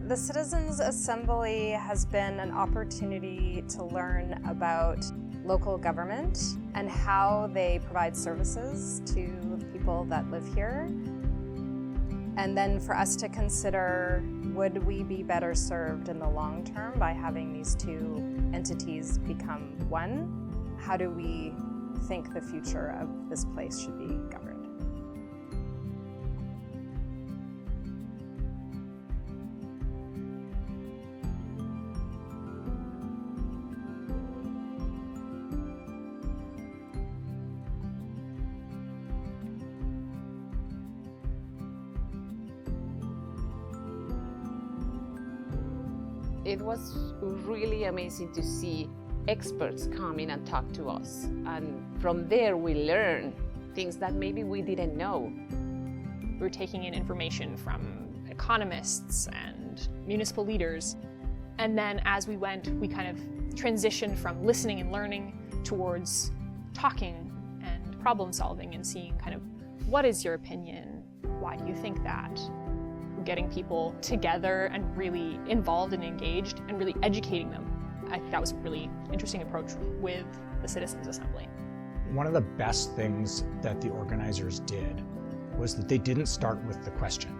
The Citizens Assembly has been an opportunity to learn about local government and how they provide services to the people that live here. And then for us to consider, would we be better served in the long term by having these two entities become one? How do we think the future of this place should be governed? It was really amazing to see experts come in and talk to us. And from there we learn things that maybe we didn't know. We were taking in information from economists and municipal leaders. And then as we went, we kind of transitioned from listening and learning towards talking and problem solving and seeing kind of, what is your opinion? Why do you think that? Getting people together and really involved and engaged and really educating them. I think that was a really interesting approach with the Citizens Assembly. One of the best things that the organizers did was that they didn't start with the question.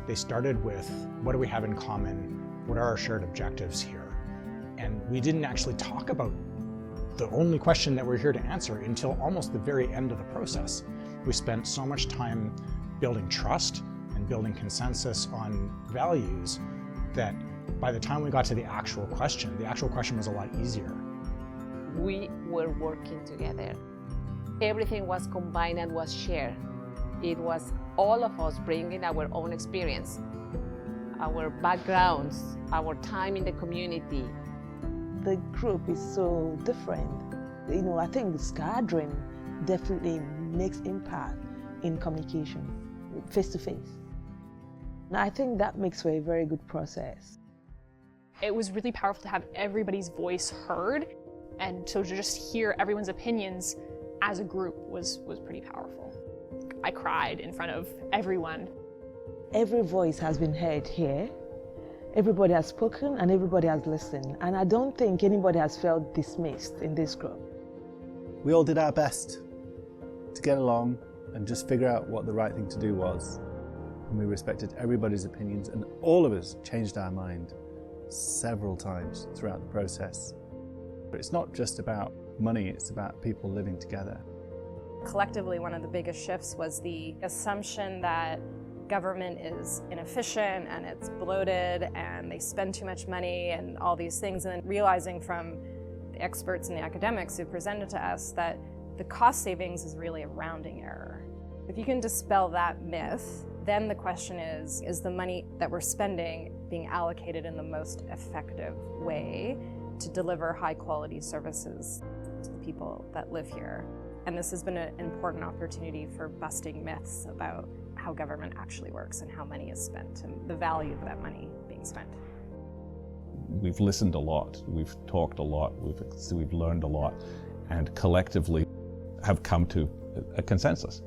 They started with, what do we have in common? What are our shared objectives here? And we didn't actually talk about the only question that we're here to answer until almost the very end of the process. We spent so much time building trust and building consensus on values that by the time we got to the actual question was a lot easier. We were working together. Everything was combined and was shared. It was all of us bringing our own experience, our backgrounds, our time in the community. The group is so different. I think this gathering definitely makes impact in communication, face to face. And I think that makes for a very good process. It was really powerful to have everybody's voice heard, and so to just hear everyone's opinions as a group was pretty powerful. I cried in front of everyone. Every voice has been heard here. Everybody has spoken and everybody has listened. And I don't think anybody has felt dismissed in this group. We all did our best to get along and just figure out what the right thing to do was. And we respected everybody's opinions, and all of us changed our mind several times throughout the process. But it's not just about money, it's about people living together. Collectively, one of the biggest shifts was the assumption that government is inefficient and it's bloated and they spend too much money and all these things, and then realizing from the experts and the academics who presented to us that the cost savings is really a rounding error. If you can dispel that myth, then the question is the money that we're spending being allocated in the most effective way to deliver high quality services to the people that live here? And this has been an important opportunity for busting myths about how government actually works and how money is spent and the value of that money being spent. We've listened a lot, we've talked a lot, we've learned a lot, and collectively have come to a consensus.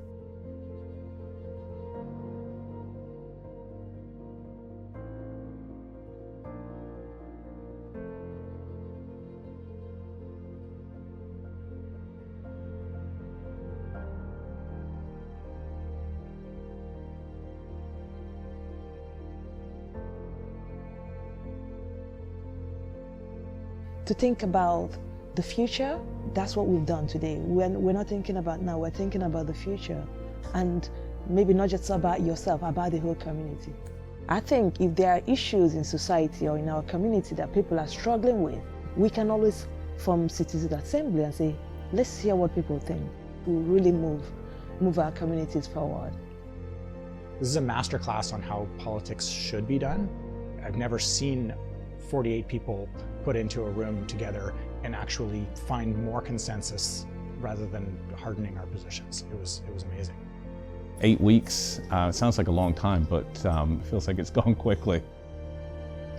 To think about the future, that's what we've done today. We're not thinking about now, we're thinking about the future. And maybe not just about yourself, about the whole community. I think if there are issues in society or in our community that people are struggling with, we can always form Citizens Assembly and say, let's hear what people think. We'll really move our communities forward. This is a masterclass on how politics should be done. I've never seen 48 people put into a room together and actually find more consensus rather than hardening our positions. It was amazing. 8 weeks sounds like a long time, but it feels like it's gone quickly.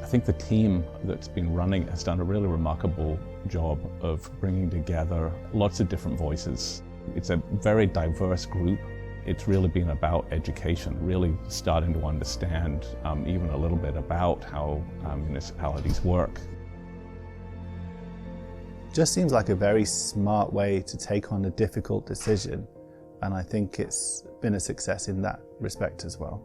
I think the team that's been running has done a really remarkable job of bringing together lots of different voices. It's a very diverse group. It's really been about education, really starting to understand even a little bit about how municipalities work. Just seems like a very smart way to take on a difficult decision, and I think it's been a success in that respect as well.